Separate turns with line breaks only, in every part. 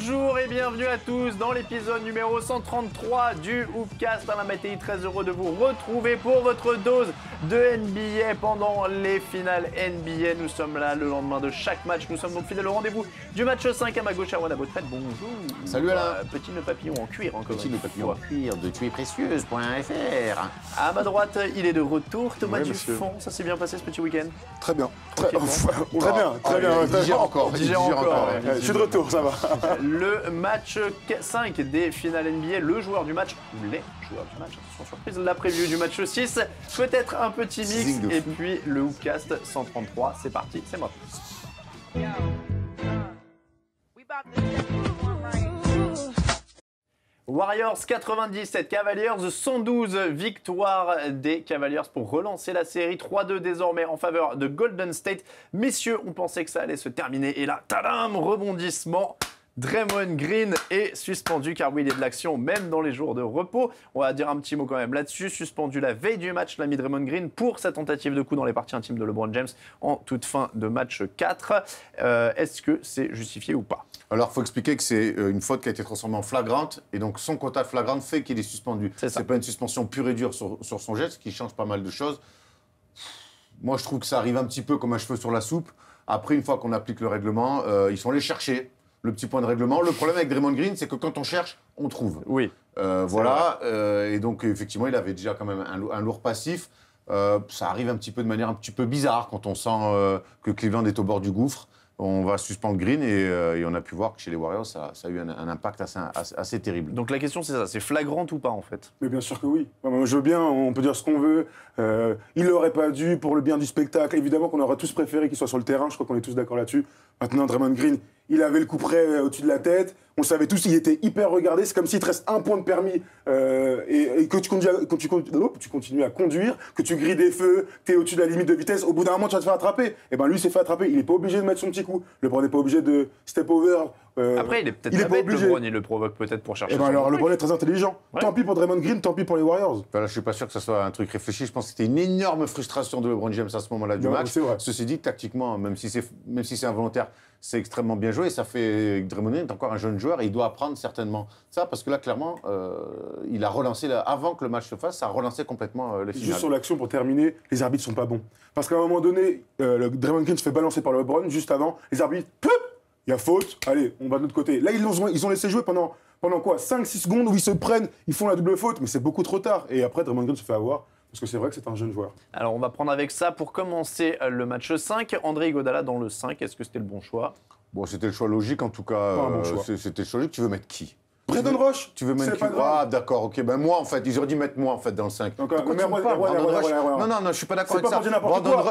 Bonjour et bienvenue à tous dans l'épisode numéro 133 du Hoopcast. Alain Mattei, très heureux de vous retrouver pour votre dose de NBA pendant les finales NBA. Nous sommes là le lendemain de chaque match. Nous sommes donc fidèles au rendez-vous du match 5 à ma gauche, Erwan Abotret. Bonjour.
Salut Alain.
Petit nœud papillon en cuir encore.
Petit nœud papillon en cuir de tuerprécieuse.fr.
À ma droite, il est de retour. Thomas Dufont. Ça s'est bien passé ce petit week-end?
Très bien.
Très bien.
Très bien.
Digère encore.
Je suis de retour, ça va.
Le match 5 des finales NBA, le joueur du match, ou les joueurs du match, sans surprise, la preview du match 6, peut-être un petit mix, et puis le Hoopcast 133, c'est parti, c'est moi. Warriors 97, Cavaliers 112, victoire des Cavaliers pour relancer la série 3-2 désormais en faveur de Golden State. Messieurs, on pensait que ça allait se terminer et là, tadam, rebondissement. Draymond Green est suspendu car oui, il est de l'action même dans les jours de repos. On va dire un petit mot quand même là-dessus. Suspendu la veille du match, l'ami Draymond Green pour sa tentative de coup dans les parties intimes de LeBron James en toute fin de match 4. Est-ce que c'est justifié ou pas?
Alors, il faut expliquer que c'est une faute qui a été transformée en flagrante et donc son quota flagrante fait qu'il est suspendu. C'est pas une suspension pure et dure sur son geste, ce qui change pas mal de choses. Moi, je trouve que ça arrive un petit peu comme un cheveu sur la soupe. Après, une fois qu'on applique le règlement, ils sont allés chercher le petit point de règlement. Le problème avec Draymond Green, c'est que quand on cherche, on trouve.
Oui.
Voilà. Et donc, effectivement, il avait déjà quand même un lourd passif. Ça arrive un petit peu de manière un petit peu bizarre quand on sent que Cleveland est au bord du gouffre. On va suspendre Green et on a pu voir que chez les Warriors, ça a eu un impact assez terrible.
Donc la question, c'est ça, c'est flagrant ou pas en fait?
Mais bien sûr que oui. Moi, je veux bien, on peut dire ce qu'on veut. Il n'aurait pas dû pour le bien du spectacle. Évidemment qu'on aurait tous préféré qu'il soit sur le terrain, je crois qu'on est tous d'accord là-dessus. Maintenant, Draymond Green, il avait le coup près au-dessus de la tête. On savait tous, il était hyper regardé. C'est comme s'il te reste un point de permis et que tu continues à conduire, que tu grilles des feux, que tu es au-dessus de la limite de vitesse. Au bout d'un moment, tu vas te faire attraper. Et bien lui, il s'est fait attraper. Il n'est pas obligé de mettre son petit coup. LeBron n'est pas obligé de step over.
Après, il est peut-être pas obligé. LeBron, il le provoque peut-être pour chercher.
Et ben alors, LeBron est très intelligent. Ouais. Tant pis pour Draymond Green, tant pis pour les Warriors.
Voilà, je suis pas sûr que ce soit un truc réfléchi. Je pense que c'était une énorme frustration de LeBron James à ce moment-là du match. Ceci dit, tactiquement, même si c'est involontaire, c'est extrêmement bien joué. Et ça fait Draymond Green est encore un jeune joueur et il doit apprendre certainement ça parce que là, clairement, il a relancé avant que le match se fasse, ça a relancé complètement les finales.
Juste sur l'action pour terminer, les arbitres sont pas bons parce qu'à un moment donné, Draymond Green se fait balancer par LeBron juste avant. Les arbitres, il y a faute, allez, on va de l'autre côté. Là, ils ont laissé jouer pendant quoi 5-6 secondes où ils se prennent, ils font la double faute, mais c'est beaucoup trop tard. Et après, Draymond Green se fait avoir, parce que c'est vrai que c'est un jeune joueur.
Alors, on va prendre avec ça pour commencer le match 5. André Iguodala dans le 5, est-ce que c'était le bon choix?
Bon, c'était le choix logique, en tout cas. C'était le choix logique. Tu veux mettre qui?
Brandon Roche.
Tu veux mettre qui? Ah, d'accord, ok. Ben moi, en fait, ils auraient dû mettre moi, en fait, dans le 5.
Donc,
non, je suis pas d'accord avec ça.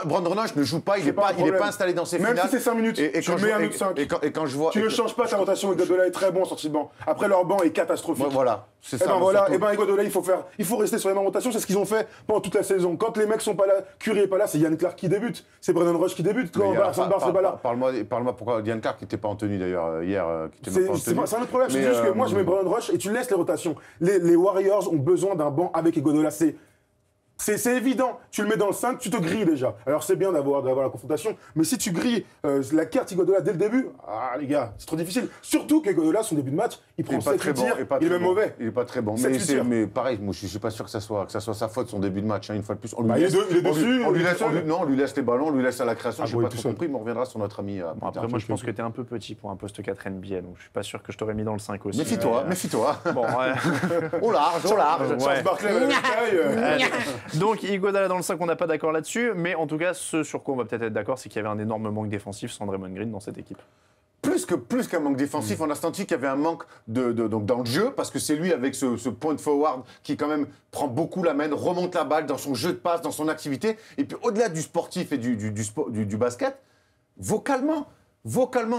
Brandon Roche ne joue pas, il est pas installé dans ses finales.
Même si c'est 5 minutes, tu mets un autre 5.
Et quand je vois...
Tu ne changes pas ta rotation, Iguodala est très bon en sortie de banc. Après, leur banc est catastrophique.
Voilà, c'est ça.
Et ben Iguodala, il faut rester sur les mêmes rotations, c'est ce qu'ils ont fait pendant toute la saison. Quand les mecs sont pas là, Curry est pas là, c'est Yann Clark qui débute. C'est Brandon Roche qui débute. Quand Harrison Barnes n'est pas là.
Parle-moi pourquoi Yann Clark n'était pas en tenue, d'ailleurs, hier.
C'est un autre problème, c'est juste que moi, je mets Brandon Roche et tu laisses les rotations. Les Warriors ont besoin d'un banc avec Iguodala. C'est évident. Tu le mets dans le 5, tu te grilles déjà. Alors c'est bien d'avoir la confrontation, mais si tu grilles la carte Iguodala dès le début, les gars, c'est trop difficile. Surtout qu'Iguodala, son début de match, il prend 7 tirs, il est même mauvais.
Il est pas très bon. Mais pareil, moi je suis pas sûr que ça soit sa faute, son début de match, une fois de plus. On
lui
laisse les ballons, on lui laisse à la création. Je n'ai pas trop compris, mais on reviendra sur notre ami.
Après, moi je pense que tu es un peu petit pour un poste 4 NBA, donc je suis pas sûr que je t'aurais mis dans le 5 aussi.
Méfie-toi.
Bon,
au large.
Charles Barkley avec la taille.
Donc Iguodala dans le 5, on n'a pas d'accord là-dessus, mais en tout cas, ce sur quoi on va peut-être être d'accord, c'est qu'il y avait un énorme manque défensif sans Draymond Green dans cette équipe.
Plus qu'un manque défensif, on a senti qu'il y avait un manque donc dans le jeu, parce que c'est lui avec ce point forward qui quand même prend beaucoup la main, remonte la balle dans son jeu de passe, dans son activité, et puis au-delà du sportif et du basket, vocalement,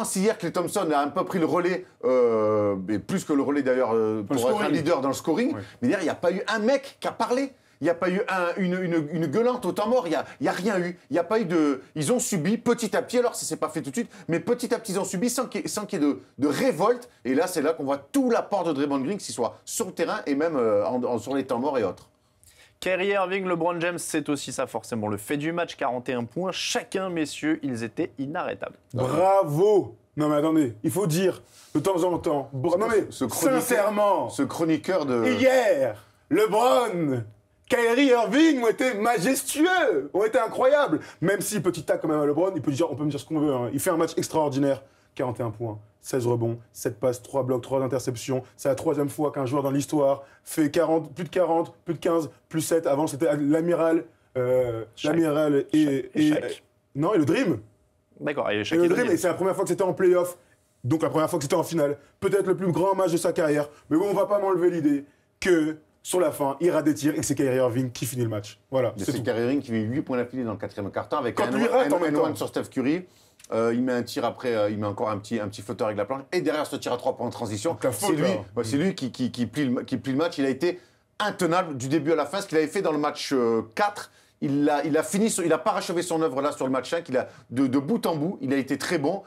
si hier Klay Thompson a un peu pris le relais, et plus que le relais d'ailleurs pour être un leader dans le scoring, mais derrière il n'y a pas eu un mec qui a parlé. Il n'y a pas eu une gueulante au temps mort, il n'y a rien eu. Il y a pas eu de... Ils ont subi petit à petit, alors ça ne s'est pas fait tout de suite, mais petit à petit ils ont subi sans qu'il y ait de révolte. Et là, c'est là qu'on voit tout l'apport de Draymond Green, qu'il soit sur le terrain et même sur les temps morts et autres.
Kyrie Irving, LeBron James, c'est aussi ça forcément le fait du match, 41 points. Chacun, messieurs, ils étaient inarrêtables.
Bravo! Non mais attendez, il faut dire de temps en temps. Non mais sincèrement,
Ce chroniqueur de.
hier, LeBron, Kyrie Irving ont été majestueux, ont été incroyables. Même si petit tac quand même à LeBron, on peut me dire ce qu'on veut. Hein. Il fait un match extraordinaire, 41 points. 16 rebonds, 7 passes, 3 blocs, 3 interceptions. C'est la 3e fois qu'un joueur dans l'histoire fait 40, plus de 40, plus de 15, plus 7. Avant, c'était l'amiral. L'amiral et non, et le Dream.
D'accord,
Et le Dream, et c'est la première fois que c'était en playoff. Donc la première fois que c'était en finale. Peut-être le plus grand match de sa carrière. Mais bon, on va pas m'enlever l'idée que sur la fin, il rate des tirs et que c'est Kyrie Irving qui finit le match. Voilà.
C'est Kyrie Irving qui met 8 points d'affilée dans le 4e quart-temps avec
Quand lui rate en même temps.
N1 sur Steph Curry. Il met un tir après, il met encore un petit flotteur avec la planche. Et derrière ce tir à 3 points en transition, c'est lui qui plie le match. Il a été intenable du début à la fin. Ce qu'il avait fait dans le match 4, il a parachevé son œuvre là sur le match 5. De bout en bout, il a été très bon.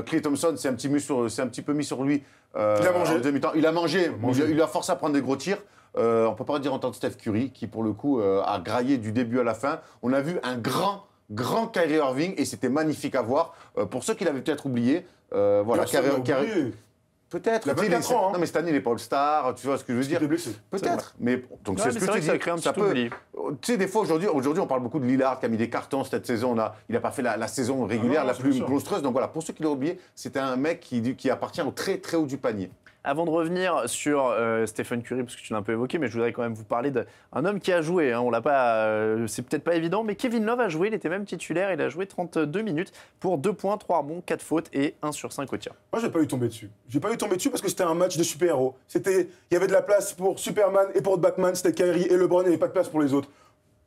Klay Thompson s'est un petit peu mis sur lui.
Il a mangé.
En demi-temps. Il a mangé. Il l'a forcé à prendre des gros tirs. On peut pas dire en tant que Steph Curry, qui pour le coup a graillé du début à la fin. On a vu un grand Kyrie Irving et c'était magnifique à voir. Pour ceux qui l'avaient peut-être oublié, voilà, Kyrie. Peut-être.
Il a 24 ans.
Non, mais cette année, il n'est pas All-Star, tu vois ce que je veux dire.
Blessé.
Peut-être. Mais donc c'est ce que je te dis.
Ça crée un petit oubli.
Tu sais, des fois, aujourd'hui, on parle beaucoup de Lillard qui a mis des cartons cette saison. Il n'a pas fait la saison régulière la plus monstrueuse. Donc voilà, pour ceux qui l'ont oublié, c'était un mec qui appartient au très très haut du panier.
Avant de revenir sur Stephen Curry, parce que tu l'as un peu évoqué, mais je voudrais quand même vous parler d'un homme qui a joué. Hein, on l'a pas, c'est peut-être pas évident, mais Kevin Love a joué. Il était même titulaire. Il a joué 32 minutes pour 2 points, 3 rebonds, 4 fautes et 1 sur 5 au tir.
Moi, j'ai pas eu tombé dessus. J'ai pas eu tombé dessus parce que c'était un match de super-héros. Il y avait de la place pour Superman et pour Batman. C'était Kyrie et LeBron. Il n'y avait pas de place pour les autres.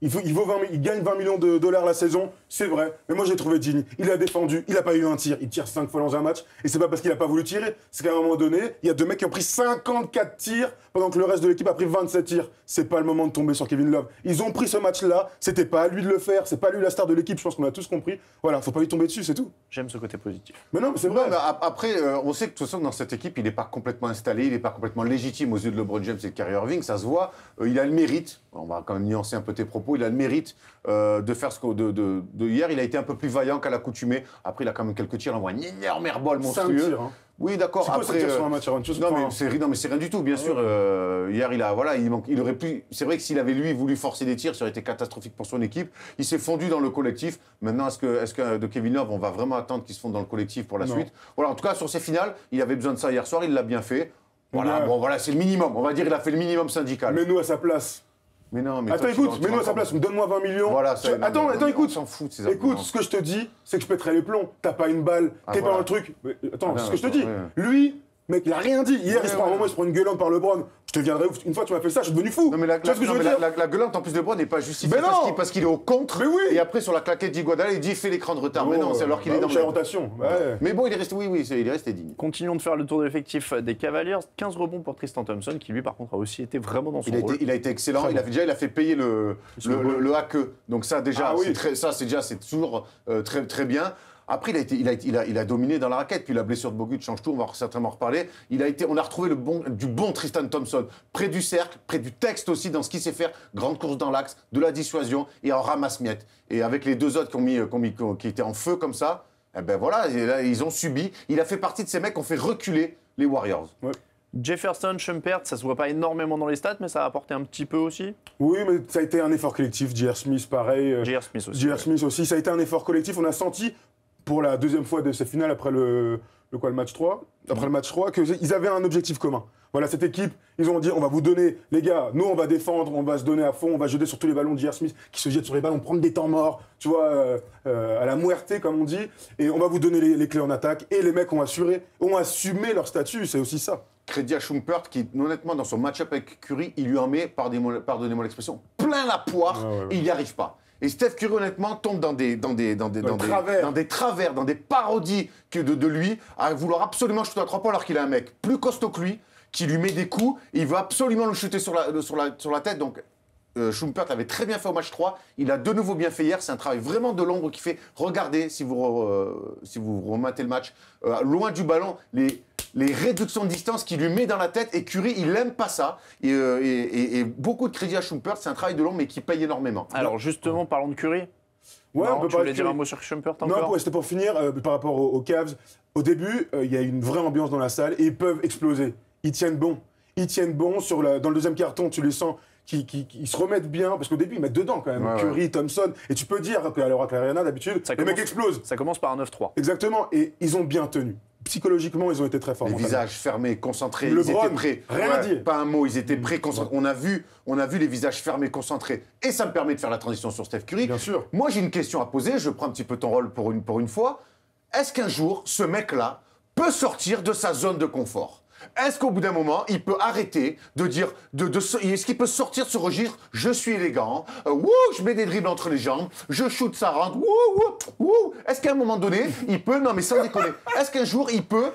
Il gagne 20 millions de dollars la saison, c'est vrai. Mais moi, je l'ai trouvé digne. Il a défendu, il n'a pas eu un tir. Il tire 5 fois dans un match. Et c'est pas parce qu'il n'a pas voulu tirer. C'est qu'à un moment donné, il y a 2 mecs qui ont pris 54 tirs pendant que le reste de l'équipe a pris 27 tirs. C'est pas le moment de tomber sur Kevin Love. Ils ont pris ce match-là. C'était pas à lui de le faire. C'est pas lui la star de l'équipe. Je pense qu'on a tous compris. Voilà, faut pas lui tomber dessus, c'est tout.
J'aime ce côté positif.
Mais non, mais c'est vrai.
Mais après, on sait que de toute façon, dans cette équipe, il n'est pas complètement installé. Il n'est pas complètement légitime aux yeux de LeBron James et de Kyrie Irving. Ça se voit. Il a le mérite. On va quand même nuancer un peu tes propos. Il a le mérite de faire ce de hier. Il a été un peu plus vaillant qu'à l'accoutumée. Après, il a quand même quelques tirs. Il envoie un énorme airball monstrueux.
5 tirs, hein.
Oui, d'accord.
C'est quoi ça tire sur un match avant une chose?
Non, mais c'est rien du tout, bien sûr. Hier, il aurait pu. C'est vrai que s'il avait lui voulu forcer des tirs, ça aurait été catastrophique pour son équipe. Il s'est fondu dans le collectif. Maintenant, est-ce que de Kevin Love, on va vraiment attendre qu'il se fonde dans le collectif pour la suite? Voilà. En tout cas, sur ses finales, il avait besoin de ça hier soir. Il l'a bien fait. Voilà. Bon, voilà, c'est le minimum. On va dire, il a fait le minimum syndical.
Mets-nous à sa place.
Mais non, mais
attends, écoute, mets-nous à sa place, donne-moi 20 millions.
Voilà,
attends, écoute.
On s'en fout de ces
écoute, ce que je te dis, c'est que je pèterai les plombs. T'as pas une balle, t'es pas dans le truc. Mais, attends, c'est ce que je te dis. Lui, mec, il a rien dit. Hier, il se prend une gueulante par LeBron. Je te viendrai ouf. Une fois, tu m'as fait ça, je suis devenu fou.
Non, mais la gueulante, en plus de LeBron, n'est pas justifiée parce qu'il est au contre.
Mais oui.
Et après, sur la claquette d'Iguodala, il dit fait l'écran de retard. Mais non, c'est alors qu'il est dans
la rotation.
Mais bon, il est resté digne.
Continuons de faire le tour de l'effectif des Cavaliers. 15 rebonds pour Tristan Thompson, qui lui, par contre, a aussi été vraiment dans son rôle.
Il a été excellent. Il a fait payer le hackeux. Donc ça, déjà, c'est toujours très, très bien. Après, il a dominé dans la raquette. Puis la blessure de Bogut change tout. On va certainement en reparler. On a retrouvé du bon Tristan Thompson. Près du cercle, près du texte aussi, dans ce qu'il sait faire. Grande course dans l'axe, de la dissuasion et en ramasse-miettes. Et avec les 2 autres qui étaient en feu comme ça, eh ben voilà, là, ils ont subi. Il a fait partie de ces mecs qui ont fait reculer les Warriors. Ouais.
Jefferson, Shumpert, ça se voit pas énormément dans les stats, mais ça a apporté un petit peu aussi.
Oui, mais ça a été un effort collectif. J.R. Smith, pareil.
J.R. Smith aussi.
J.R. Smith aussi. Ça a été un effort collectif. On a senti, pour la 2e fois de cette finale, après le match 3, qu'ils avaient un objectif commun. Voilà, cette équipe, ils ont dit, on va vous donner, les gars, nous on va défendre, on va se donner à fond, on va jeter sur tous les ballons de J.R. Smith, qui se jette sur les ballons, prendre des temps morts, tu vois, à la muerte, comme on dit, et on va vous donner les clés en attaque, et les mecs ont assumé leur statut, c'est aussi ça.
Crédit à Shumpert qui, honnêtement, dans son match-up avec Curry, il lui en met, pardonnez-moi l'expression, plein la poire, et il n'y arrive pas. Et Steph Curry, honnêtement, tombe dans des travers, dans des parodies de lui, à vouloir absolument shooter à 3 points alors qu'il a un mec plus costaud que lui, qui lui met des coups, et il veut absolument le shooter sur la tête. Donc, Shumpert l'avait très bien fait au match 3. Il a de nouveau bien fait hier. C'est un travail vraiment de l'ombre qui fait. Regardez, si vous rematez le match, loin du ballon, les réductions de distance qu'il lui met dans la tête. Et Curry, il n'aime pas ça. Et beaucoup de crédit à Shumpert. C'est un travail de l'ombre, mais qui paye énormément.
Alors, justement, parlons de Curry.
Ouais,
Non,
on peut
tu
parler
voulais
de
dire
Curry.
un mot sur Shumpert
Non,
encore?
c'était pour finir, par rapport aux Cavs. Au début, il y a une vraie ambiance dans la salle et ils peuvent exploser. Ils tiennent bon. Ils tiennent bon. Dans le deuxième carton, tu les sens qui se remettent bien. Parce qu'au début, ils mettent dedans quand même.
Ouais,
Curry, Thompson. Et tu peux dire qu'à l'Oracle Arena, d'habitude,
Ça
les mecs
commence-
explosent.
Ça commence par un 9-3.
Exactement. Et ils ont bien tenu. Psychologiquement, ils ont été très forts.
Les
mentalement.
visages fermés, concentrés,
Le
ils étaient prêts.
rien à dire.
Pas un mot, ils étaient prêts, concentrés. On a vu les visages fermés, concentrés. Et ça me permet de faire la transition sur Steph Curry.
Bien sûr.
Moi, j'ai une question à poser. Je prends un petit peu ton rôle pour une fois. Est-ce qu'un jour, ce mec-là peut sortir de sa zone de confort? Est-ce qu'au bout d'un moment, il peut arrêter de dire... Est-ce qu'il peut sortir de ce registre? Je suis élégant. Wouh, je mets des dribbles entre les jambes. Je shoot, ça rentre. Wouh, wouh, wouh. Est-ce qu'à un moment donné, il peut... Non, mais sans déconner. Est-ce qu'un jour, il peut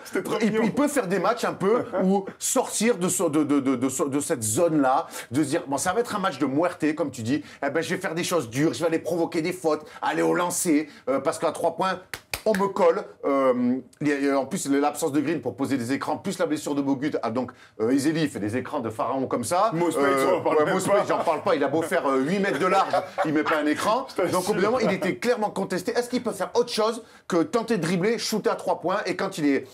faire des matchs un peu ou sortir de cette zone-là, de se dire, bon, ça va être un match de muerte, comme tu dis. Eh ben, je vais faire des choses dures. Je vais aller provoquer des fautes, aller au lancer. Parce qu'à 3 points... On me colle. En plus, l'absence de Green pour poser des écrans, plus la blessure de Bogut. Ah, donc, Ezeli fait des écrans de pharaon comme ça.
Mo Spade, j'en parle même
Mo
pas.
Spade, j'en parle pas. Il a beau faire 8 mètres de large, il met pas un écran. Donc, au bout d'un moment, il était clairement contesté. Est-ce qu'il peut faire autre chose que tenter de dribbler, shooter à 3 points et quand il est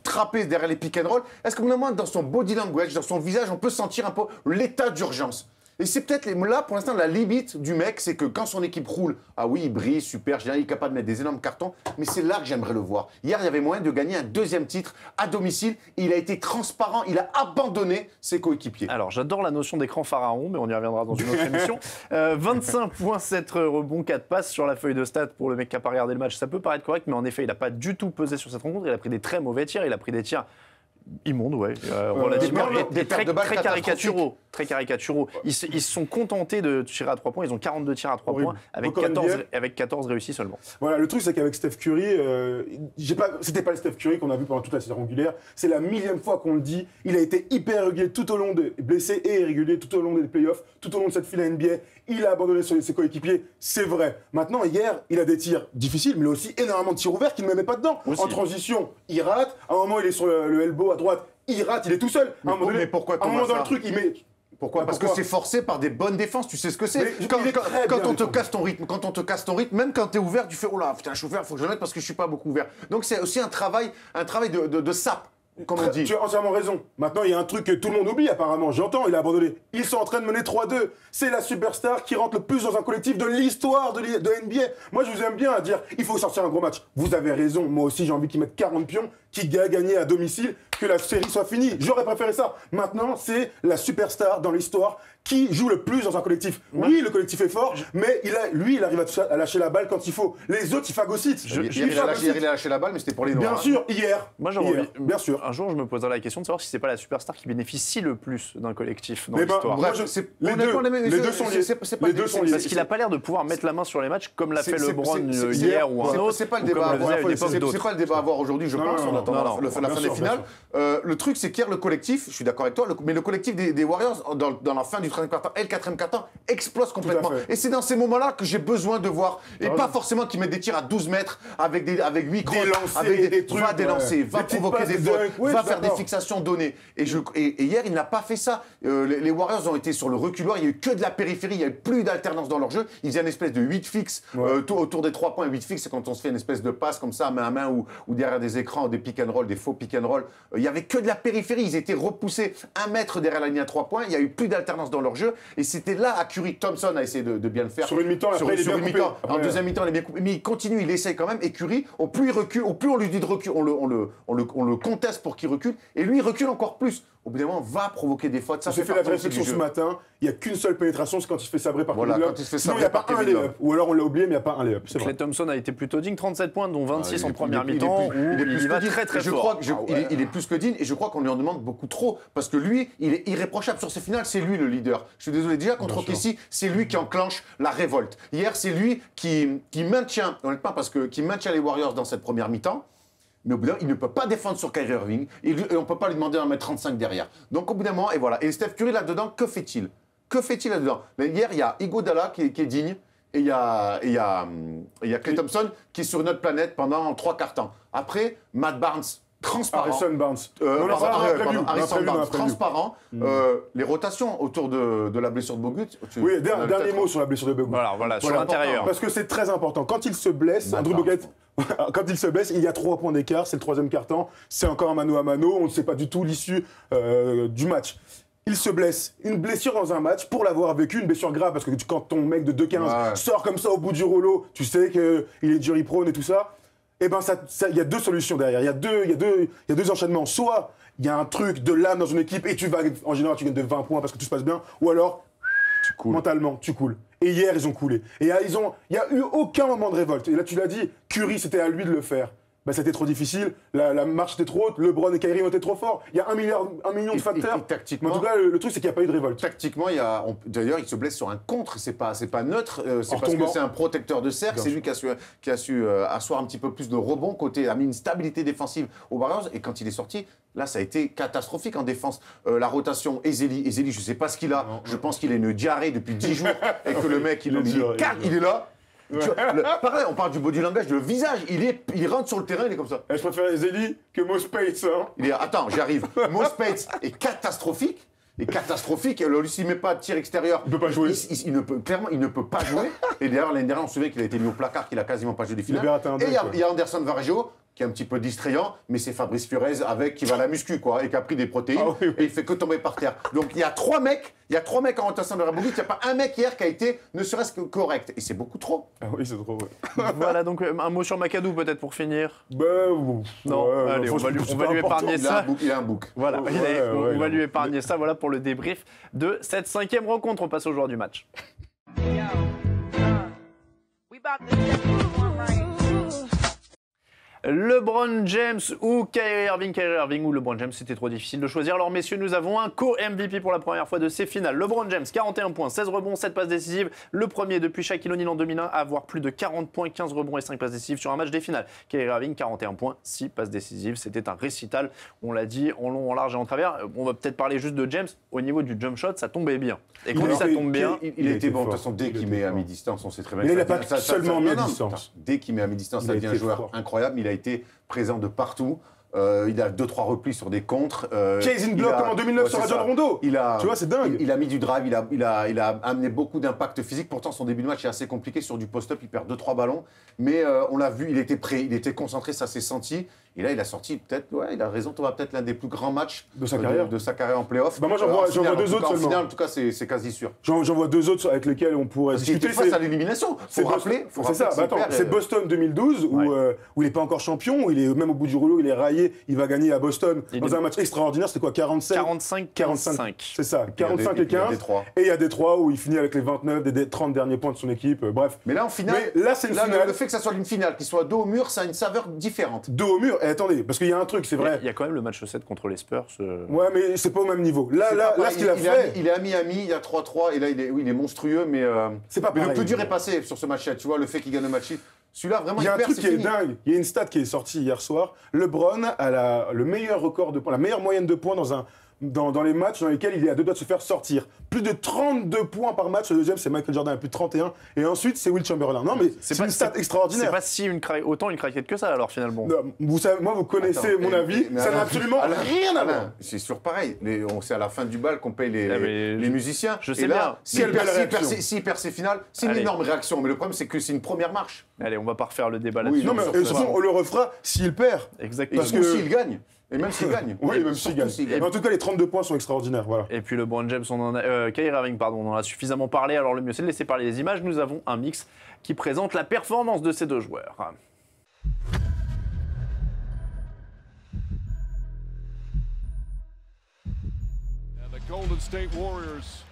trappé derrière les pick and roll, est-ce qu'au bout d'un moment, dans son body language, dans son visage, on peut sentir un peu l'état d'urgence? Et c'est peut-être là, pour l'instant, la limite du mec, c'est que quand son équipe roule, ah oui, il brille, super, génial, il est capable de mettre des énormes cartons, mais c'est là que j'aimerais le voir. Hier, il y avait moyen de gagner un deuxième titre à domicile. Il a été transparent, il a abandonné ses coéquipiers.
Alors, j'adore la notion d'écran pharaon, mais on y reviendra dans une autre émission. 25,7 rebonds, 4 passes sur la feuille de stats pour le mec qui n'a pas regardé le match. Ça peut paraître correct, mais en effet, il n'a pas du tout pesé sur cette rencontre. Il a pris des très mauvais tirs, il a pris des tirs immondes, ouais, relativement,
des
et très,
pertes de balles
très caricaturaux. Très caricaturaux. Ils se sont contentés de tirer à 3 points. Ils ont 42 tirs à 3
Horrible.
points, avec
Encore une
14,
bière.
avec 14 réussis seulement.
Voilà, le truc, c'est qu'avec Steph Curry, c'était pas le Steph Curry qu'on a vu pendant toute la saison régulière. C'est la millième fois qu'on le dit. Il a été hyper irrégulier tout au long des blessés et irrégulier tout au long des playoffs, tout au long de cette finale NBA. Il a abandonné ses coéquipiers, c'est vrai. Maintenant, hier, il a des tirs difficiles, mais il a aussi énormément de tirs ouverts qu'il ne met pas dedans.
Aussi.
En transition, il rate. À un moment, il est sur le elbow à droite, il rate, il est tout seul. À un moment donné,
mais pourquoi
à un moment
Thomas,
dans le
ça
truc, il met.
Pourquoi? Parce que c'est forcé par des bonnes défenses, tu sais ce que c'est.
Mais
Quand
il est très bien
on te
défendu.
casse ton rythme, même quand t'es ouvert, tu fais oh là, putain, je suis ouvert, faut que je le mette parce que je suis pas beaucoup ouvert. Donc c'est aussi un travail de sape, comme on dit.
Tu as entièrement raison. Maintenant, il y a un truc que tout le monde oublie apparemment. J'entends, il a abandonné. Ils sont en train de mener 3-2. C'est la superstar qui rentre le plus dans un collectif de l'histoire de NBA. Moi, je vous aime bien à dire, il faut sortir un gros match. Vous avez raison. Moi aussi, j'ai envie qu'ils mettent 40 pions, qu'ils gagnent à domicile, que la série soit finie. J'aurais préféré ça. Maintenant, c'est la superstar dans l'histoire qui joue le plus dans un collectif. Oui, le collectif est fort, mais il arrive à lâcher la balle quand il faut. Les autres, ils phagocytent.
Hier, il a lâché la balle, mais c'était pour les Noirs.
Bien sûr, hier.
Moi, j'ai
Hier,
envie.
bien sûr.
Un jour, je me poserai la question de savoir si c'est pas la superstar qui bénéficie le plus d'un collectif dans
Mais ben,
l'histoire.
moi,
Bref,
les deux sont liés. Les deux sont liés.
Parce qu'il n'a pas l'air de pouvoir mettre la main sur les matchs comme l'a fait
c'est-
LeBron
c'est-
hier ou un autre.
C'est pas le
ou
débat
comme
à
le faisait à une époque
avoir.
d'autres.
C'est pas le débat à avoir aujourd'hui, je
Non,
pense.
non,
On
non,
attend
non,
la
bien
fin des
sûr,
finales. Le truc, c'est qu'hier, le collectif, je suis d'accord avec toi, mais le collectif des Warriors, dans la fin du 3e quart-temps et le 4e quart-temps, explose complètement.
fait.
Et c'est dans ces moments-là que j'ai besoin de voir. Et
T'as
pas
raison.
forcément qu'ils mettent des tirs à 12 mètres avec 8 crosses,
lancers,
avec
des trucs,
va délancer,
ouais.
va
Des petites
provoquer
passes
des
de
fautes,
dunk, oui,
va
je suis
faire des
d'accord.
fixations données. Et hier, il n'a pas fait ça. Les Warriors ont été sur le reculoir, il n'y a eu que de la périphérie, il n'y a eu plus d'alternance dans leur jeu. Ils faisaient une espèce de 8 fixes autour des 3 points. 8 fixes, c'est quand on se fait une espèce de passe comme ça, main à main, ou derrière des écrans, des pick and roll, des faux pick and roll. Il n'y avait que de la périphérie. Ils étaient repoussés 1 mètre derrière la ligne à 3 points. Il n'y a eu plus d'alternance dans leur jeu. Et c'était là à Curry. Thompson a essayé de bien le faire.
Sur une mi-temps, après, il est
sur
bien
une
coupé.
mi-temps. En
Après,
deuxième mi-temps, il est bien coupé. Mais il continue, il essaye quand même. Et Curry, au plus il recule, au plus on lui dit de reculer, on le conteste pour qu'il recule. Et lui, il recule encore plus. Au bout d'un moment, va provoquer des fautes. Ça
J'ai fait la réflexion ce matin, il n'y a qu'une seule pénétration, c'est quand il se fait sabrer par
Voilà,
Kevin Love.
quand il se fait
Sinon, il
sabrer
n'y a pas
par
un
Kevin Love.
lay-up. Ou alors on l'a oublié, mais il n'y a pas un lay-up. C'est vrai.
Clay Thompson a été plutôt digne, 37 points, dont 26 en
Il est
première
plus-
mi-temps, où
il est plus
il
que
va
digne.
très très
Je
fort.
crois que il est plus que digne et je crois qu'on lui en demande beaucoup trop parce que lui, il est irréprochable sur ces finales, c'est lui le leader. Je suis désolé, déjà contre OKC, c'est lui qui enclenche la révolte. Hier, c'est lui qui maintient, honnêtement, qui maintient les Warriors dans cette première mi-temps. Mais au bout d'un moment, il ne peut pas défendre sur Kyrie Irving et on ne peut pas lui demander d'en mettre 35 derrière. Donc au bout d'un moment, et voilà. Et Steph Curry là-dedans, que fait-il? Que fait-il là-dedans? Mais hier, il y a Iguodala qui est digne et il y a Klay Thompson qui est sur une autre planète pendant 3 quarts temps. Après, Matt Barnes, transparent.
Harrison Barnes.
Harrison Barnes, transparent. Les rotations autour de la blessure de Bogut.
Oui, dernier mot sur la blessure de Bogut.
Voilà, sur l'intérieur.
Parce que c'est très important. Quand il se blesse, Andrew Bogut, quand il se blesse, il y a 3 points d'écart, c'est le 3e quart-temps, c'est encore un mano à mano, on ne sait pas du tout l'issue du match. Il se blesse. Une blessure dans un match, pour l'avoir vécu, une blessure grave, parce que quand ton mec de 2,15 sort comme ça au bout du rouleau, tu sais qu'il est jury prone et tout ça, eh ben il y a 2 solutions derrière. Il y a deux enchaînements. Soit il y a un truc de l'âme dans une équipe et en général tu gagnes de 20 points parce que tout se passe bien, ou alors mentalement tu coules. Et hier ils ont coulé. Et il n'y a eu aucun moment de révolte. Et là tu l'as dit, Curry c'était à lui de le faire. Bah, c'était trop difficile, la marche était trop haute, LeBron et Kyrie ont été trop forts. Il y a 1 million de facteurs.
Et tactiquement,
mais en tout cas, le truc, c'est qu'il n'y a pas eu de révolte.
Tactiquement, d'ailleurs, il se blesse sur un contre. C'est pas neutre. C'est parce que c'est un protecteur de cercle. C'est lui qui a su asseoir un petit peu plus de rebond côté, a mis une stabilité défensive aux Warriors. Et quand il est sorti, là, ça a été catastrophique en défense. La rotation, Ezeli, je ne sais pas ce qu'il a. Je pense qu'il a une diarrhée depuis 10 jours et que le mec, il est là. Pareil, on parle du body langage, le visage, il rentre sur le terrain, il est comme ça.
Je préfère Ezeli que Mo Spates. Hein.
Attends, j'arrive. Mo Spates est catastrophique. Alors, lui, s'il ne met pas de tir extérieur,
il ne peut pas jouer.
Clairement, il ne peut pas jouer. Et d'ailleurs, l'année dernière, on se souvient qu'il a été mis au placard, qu'il a quasiment pas joué des finales. Et il y a Anderson Varejao, qui est un petit peu distrayant, mais c'est Fabrice Furez qui va à la muscu, quoi, et qui a pris des protéines, et il fait que tomber par terre. Donc il y a 3 mecs en rotation de la Bogut, il n'y a pas un mec hier qui a été ne serait-ce que correct. Et c'est beaucoup trop.
Ah oui, c'est trop, ouais.
Voilà, donc un mot sur McAdoo peut-être pour finir.
Non,
allez, on va lui épargner ça.
Il a un bouc.
Voilà, on va lui épargner ça, voilà pour le débrief de cette 5e rencontre. On passe au joueur du match. LeBron James ou Kyrie Irving ou LeBron James, c'était trop difficile de choisir. Alors messieurs, nous avons un co-MVP pour la première fois de ces finales. LeBron James, 41 points, 16 rebonds, 7 passes décisives. Le premier depuis Shaquille O'Neal en 2001 à avoir plus de 40 points, 15 rebonds et 5 passes décisives sur un match des finales. Kyrie Irving, 41 points, 6 passes décisives. C'était un récital, on l'a dit, en long, en large et en travers. On va peut-être parler juste de James. Au niveau du jump shot, ça tombait bien. Et quand ça tombe bien...
Il était bon. De toute façon, dès qu'il met à mi-distance, on sait très bien...
Mais il n'a pas seulement mis à distance.
Dès qu'il met à mi-distance, ça devient un joueur incroyable. Il a été présent de partout. Il a 2-3 replis sur des contres.
Chase in block comme en 2009 sur Rajon Rondo. Tu vois, c'est dingue.
Il a mis du drive, il a amené beaucoup d'impact physique. Pourtant, son début de match est assez compliqué. Sur du post-up, il perd 2-3 ballons. Mais on l'a vu, il était prêt, il était concentré, ça s'est senti. Et là, il a sorti peut-être, il a raison, Thomas, peut-être l'un des plus grands matchs
de sa carrière
en play-off.
Bah moi, j'en vois 2 autres
seulement. En finale,
seulement.
en tout cas, c'est quasi sûr.
J'en vois 2 autres avec lesquels on pourrait discuter.
Face à l'élimination, faut rappeler.
C'est ça, c'est Boston 2012 où il n'est pas encore champion, où il est même au bout du rouleau, il est raillé, il va gagner à Boston dans un match extraordinaire. C'était quoi, 45-45. C'est ça, 45 et 15. Et il y a Détroit où il finit avec les 29 des 30 derniers points de son équipe. Bref.
Mais là, en finale,
c'est une finale.
Le fait que ça soit une finale, qu'il soit dos au mur, ça a une saveur différente.
Dos au mur, et attendez, parce qu'il y a un truc, c'est vrai.
Il y a quand même le match 7 contre les Spurs.
Ouais, mais c'est pas au même niveau. Là, ce qu'il a fait.
Il est à Miami, il y a 3-3, et là, il est monstrueux, mais.
C'est pas pareil.
Mais le plus dur est passé sur ce match-là, tu vois, le fait qu'il gagne le match. Celui-là, vraiment,
il y a un truc qui est dingue. Il y a une stat qui est sortie hier soir. LeBron a le meilleur record de points, la meilleure moyenne de points dans les matchs dans lesquels il est à 2 doigts de se faire sortir. Plus de 32 points par match. Le deuxième, c'est Michael Jordan à plus de 31. Et ensuite, c'est Will Chamberlain. Non, mais c'est une stat extraordinaire.
C'est pas si autant une craquette que ça, alors, finalement.
Non, vous savez, moi, vous connaissez mon avis. Ça n'a absolument rien à voir.
C'est sûr pareil. C'est à la fin du bal qu'on paye les musiciens.
Je sais bien.
S'il perd ses finales, c'est une énorme réaction. Mais le problème, c'est que c'est une première marche.
Allez, on va pas refaire le débat là-dessus.
Non, mais on le refera s'il perd.
Exactement.
Parce que s'il gagne. Et même s'il gagne.
Oui, même s'il gagne. Mais en tout cas, les 32 points sont extraordinaires. Voilà.
Et puis LeBron James, Kyrie Irving, pardon, on en a suffisamment parlé. Alors le mieux, c'est de laisser parler les images. Nous avons un mix qui présente la performance de ces 2 joueurs.
And the Golden State Warriors,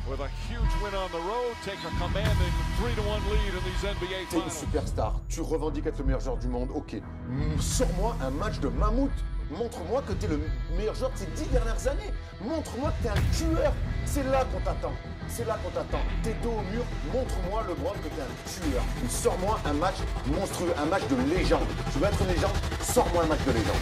with a huge win on the road, take a commanding 3-1 lead in these NBA
T'es une
Finals.
superstar, tu revendiques être le meilleur joueur du monde, ok. Sors-moi un match de mammouth. Montre-moi que t'es le meilleur joueur de ces 10 dernières années. Montre-moi que t'es un tueur. C'est là qu'on t'attend. C'est là qu'on t'attend. T'es dos au mur, montre-moi LeBron que t'es un tueur. Sors-moi un match monstrueux, un match de légende. Tu veux être une légende? Sors-moi un match de légende.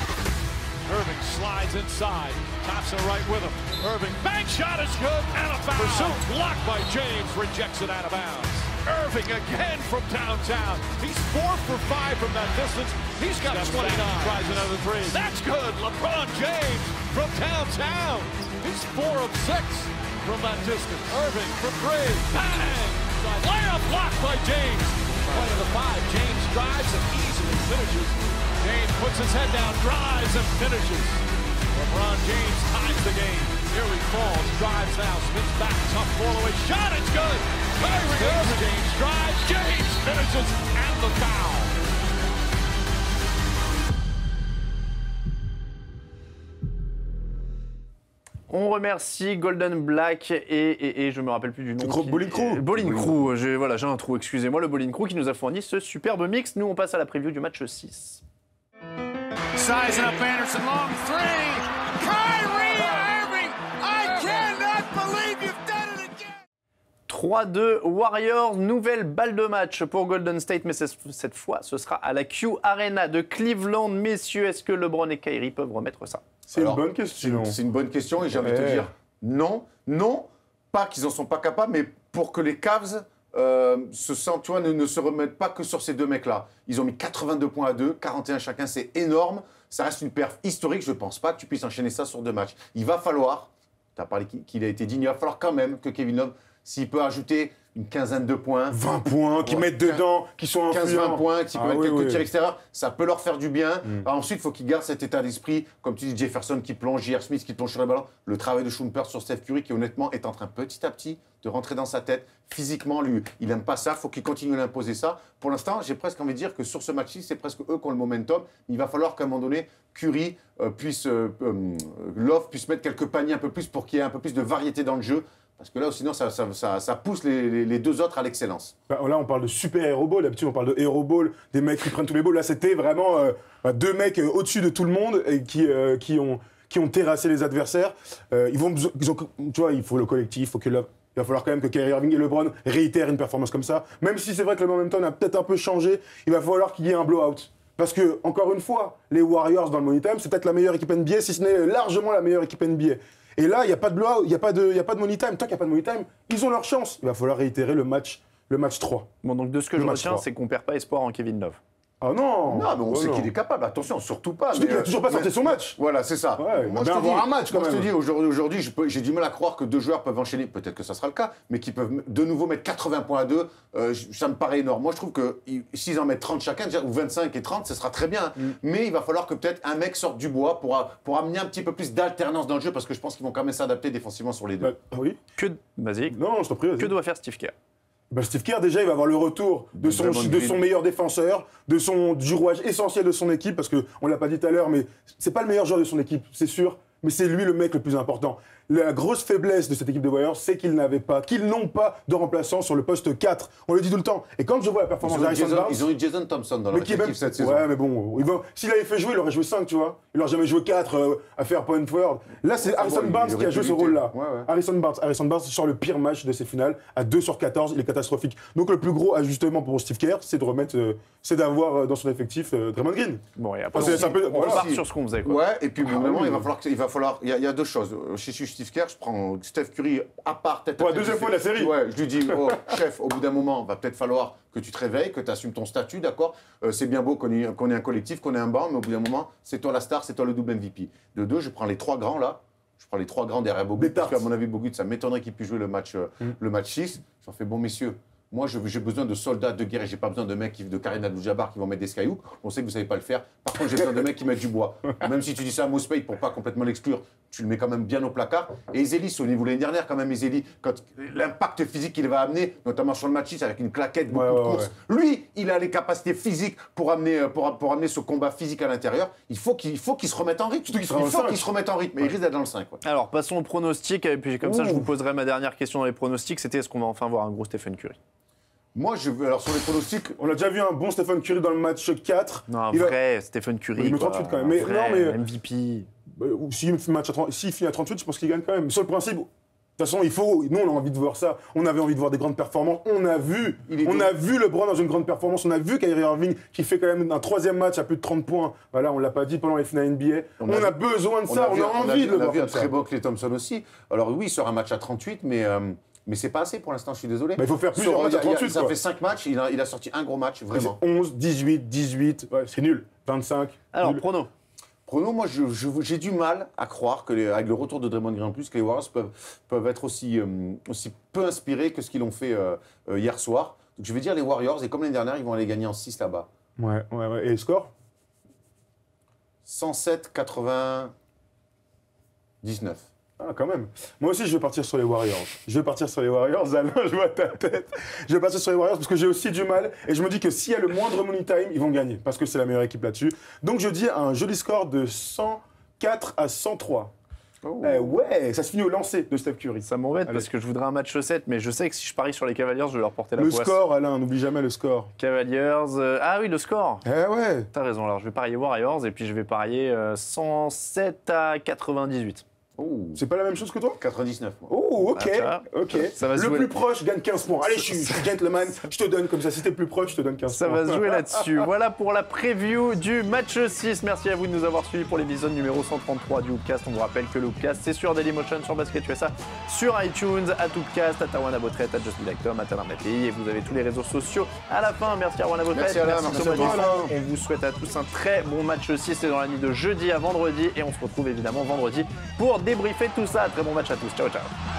Irving slides inside. Thompson right with him. Irving, bank shot is good and a foul. Pursuit blocked by James, rejects it out of bounds. Irving again from downtown. He's 4 for 5 from that distance. He's got 29. Tries another three. That's good. LeBron James from downtown. He's 4 of 6 from that distance. Irving for 3. Bang! Layup blocked by James. Play of the 5. James drives and easily finishes. James puts his head down, drives and finishes. LeBron James ties the game. Here he falls, drives now, spins back, tough fall-away shot, it's good! Kyrie Irving, James drives, James finishes, and the foul.
On remercie Golden Black et je me rappelle plus du nom.
Bowling Crew.
Bowling Crew, j'ai un trou, excusez-moi, le Bowling Crew qui nous a fourni ce superbe mix. Nous, on passe à la preview du match 6.
Sizing up Anderson, long three. Kyrie Irving, I cannot believe you've done it again.
3-2 Warriors, nouvelle balle de match pour Golden State, mais cette fois, ce sera à la Q Arena de Cleveland. Messieurs, est-ce que LeBron et Kyrie peuvent remettre ça?
C'est une bonne question.
C'est une bonne question et j'ai envie de te dire non, pas qu'ils n'en sont pas capables, mais pour que les Cavs se sentent, tu vois, ne se remettent pas que sur ces deux mecs-là. Ils ont mis 82 points à 2, 41 chacun, c'est énorme. Ça reste une perf historique, je ne pense pas que tu puisses enchaîner ça sur 2 matchs. Il va falloir, tu as parlé qu'il a été digne, il va falloir quand même que Kevin Love, s'il peut ajouter une quinzaine de points.
20 points, qui mettent dedans, qui sont influents.
15-20 points, qui peuvent mettre quelques tirs extérieurs, ça peut leur faire du bien. Ensuite, il faut qu'ils gardent cet état d'esprit, comme tu dis, Jefferson qui plonge, J.R. Smith qui plonge sur le ballon, le travail de Shumpert sur Steph Curry qui honnêtement est en train petit à petit de rentrer dans sa tête. Physiquement, lui, il n'aime pas ça, il faut qu'il continue à imposer ça. Pour l'instant, j'ai presque envie de dire que sur ce match-ci, c'est presque eux qui ont le momentum. Il va falloir qu'à un moment donné, Curry Love puisse mettre quelques paniers un peu plus pour qu'il y ait un peu plus de variété dans le jeu. Parce que là, sinon, ça pousse les deux autres à l'excellence.
Là, on parle de super hero ball. D'habitude, on parle de hero ball, des mecs qui prennent tous les balls. Là, c'était vraiment 2 mecs au-dessus de tout le monde et qui ont terrassé les adversaires. Tu vois, il faut le collectif, il va falloir quand même que Kyrie Irving et LeBron réitèrent une performance comme ça. Même si c'est vrai que le momentum a peut-être un peu changé, il va falloir qu'il y ait un blowout. Parce que, encore une fois, les Warriors dans le money time, c'est peut-être la meilleure équipe NBA, si ce n'est largement la meilleure équipe NBA. Et là, il n'y a pas de blowout, il n'y a pas de money time. Tant qu'il n'y a pas de money time, ils ont leur chance. Il va falloir réitérer le match 3.
Bon, donc de ce que je retiens, c'est qu'on ne perd pas espoir en Kevin Love.
Ah non.
Non, mais on sait qu'il est capable. Attention, surtout pas.
Je dis qu'il n'a toujours pas sorti son match.
Voilà, c'est ça.
Ouais,
moi,
je te dis,
un match quand même. Je te dis, aujourd'hui, j'ai du mal à croire que 2 joueurs peuvent enchaîner. Peut-être que ça sera le cas, mais qu'ils peuvent de nouveau mettre 80 points à 2. Ça me paraît énorme. Moi, je trouve que s'ils en mettent 30 chacun, ou 25 et 30, ce sera très bien. Mais il va falloir que peut-être un mec sorte du bois pour amener un petit peu plus d'alternance dans le jeu, parce que je pense qu'ils vont quand même s'adapter défensivement sur les deux.
Oui.
Vas-y.
Non, je t'en prie.
Que doit faire Steve Kerr?
Steve Kerr, déjà, il va avoir le retour de son meilleur défenseur, du rouage essentiel de son équipe, parce qu'on ne l'a pas dit tout à l'heure, mais c'est pas le meilleur joueur de son équipe, c'est sûr, mais c'est lui le mec le plus important. La grosse faiblesse de cette équipe de Warriors, c'est qu'ils n'ont pas de remplaçant sur le poste 4. On le dit tout le temps. Et quand je vois la performance d'Harrison Barnes...
Ils ont eu Jason Thompson dans leur effectif cette saison.
Ouais, mais bon, s'il avait fait jouer, il aurait joué 5, tu vois. Il n'aurait jamais joué 4 à faire point forward. Là, c'est Harrison Barnes qui a joué ce rôle-là.
Ouais.
Harrison Barnes sort le pire match de ses finales. À 2 sur 14, il est catastrophique. Donc le plus gros ajustement pour Steve Kerr, c'est d'avoir dans son effectif Draymond Green.
Bon, et après,
on
part sur ce qu'on faisait, quoi.
Ouais, et puis vraiment, il va falloir... Il y a 2 choses. Chez Steve Kerr, je prends Steph Curry à part, tête à
pour la
tête,
deuxième fois de la série.
Ouais, je lui dis, oh, chef, au bout d'un moment, va peut-être falloir que tu te réveilles, que tu assumes ton statut, d'accord. C'est bien beau qu'on ait un collectif, qu'on ait un banc, mais au bout d'un moment, c'est toi la star, c'est toi le double MVP. De 2, je prends les 3 grands là. Je prends les 3 grands derrière Bogut, parce qu'à mon avis, Bogut, ça m'étonnerait qu'il puisse jouer le match 6. J'en fais, bon, messieurs, moi, j'ai besoin de soldats de guerre et j'ai pas besoin de mecs de Karim Abdul-Jabbar qui vont mettre des skyhooks. On sait que vous savez pas le faire. Par contre, j'ai besoin de mecs qui mettent du bois. Même si tu dis ça à Mospade pour pas complètement l'exclure, tu le mets quand même bien au placard. Et Ezeli, souvenez-vous l'année dernière, quand même, Ezeli, quand l'impact physique qu'il va amener, notamment sur le match 6 avec une claquette, beaucoup de courses, lui, il a les capacités physiques pour amener ce combat physique à l'intérieur. Il faut qu'il se remette en rythme. Il faut qu'il se remette en rythme. Mais il risque d'être dans le 5. Ouais.
Alors, passons au pronostic. Et puis, comme ça, je vous poserai ma dernière question dans les pronostics. C'était est-ce qu'on va enfin voir un gros Stephen Curry?
Moi, alors sur les pronostics,
on a déjà vu un bon Stephen Curry dans le match 4.
Non, vrai Stephen Curry.
Il met 38 quand même. Mais,
MVP.
S'il finit à 38, je pense qu'il gagne quand même. Sur le principe, de toute façon, nous, on a envie de voir ça. On avait envie de voir des grandes performances. On a vu LeBron dans une grande performance. On a vu Kyrie Irving qui fait quand même un 3e match à plus de 30 points. Voilà, on l'a pas dit pendant les finales NBA. On a besoin de ça. On a envie de le voir.
On a vu un très bon Klay Thompson aussi. Alors oui, sur un match à 38, mais Mais c'est pas assez pour l'instant, je suis désolé.
Bah, il faut faire plusieurs matchs à 38,
Ça
quoi.
fait 5 matchs, il a sorti un gros match, vraiment.
11, 18, 18, ouais, c'est nul. 25.
Alors,
nul.
prono.
Prono, moi, j'ai du mal à croire que avec le retour de Draymond Green en plus, que les Warriors peuvent être aussi peu inspirés que ce qu'ils ont fait hier soir. Donc je vais dire les Warriors, et comme l'année dernière, ils vont aller gagner en 6 là-bas.
Ouais. Et le score
107-99.
Ah, quand même. Moi aussi, je vais partir sur les Warriors. Alain, je vois ta tête. Je vais partir sur les Warriors parce que j'ai aussi du mal. Et je me dis que s'il y a le moindre money time, ils vont gagner. Parce que c'est la meilleure équipe là-dessus. Donc, je dis un joli score de 104 à 103.
Oh.
Ouais, ça se finit au lancer de Steph Curry.
Ça m'embête
Allez.
parce que je voudrais un match 7, mais je sais que si je parie sur les Cavaliers, je vais leur porter la
Le
poisse.
score, Alain, n'oublie jamais le score.
Cavaliers. Ah oui, le score.
Eh ouais.
T'as raison, alors je vais parier Warriors et puis je vais parier 107 à 98.
Oh.
C'est pas la même chose que toi
99, moi.
Oh, ok,
Ah,
ok.
ça va se
le
jouer.
plus proche gagne 15 points. Allez, je suis gentleman, je te donne comme ça. Si t'es plus proche, je te donne 15
Ça
points.
va se jouer là-dessus. Voilà pour la preview du match 6. Merci à vous de nous avoir suivis pour l'épisode numéro 133 du Hoopcast. On vous rappelle que le Hoopcast, c'est sur Dailymotion, sur Basket USA, sur iTunes, à Hoopcast, à Tawana Botret, à Just Me Like Tom, à Tanar Mattei. Et vous avez tous les réseaux sociaux à la fin. Merci à Tawana Botret.
Merci Alain, merci
Thomas
à toi,
Dupont.
Alain.
On vous souhaite à tous un très bon match 6. C'est dans la nuit de jeudi à vendredi. Et on se retrouve évidemment vendredi pour débriefer tout ça. Très bon match à tous. Ciao, ciao.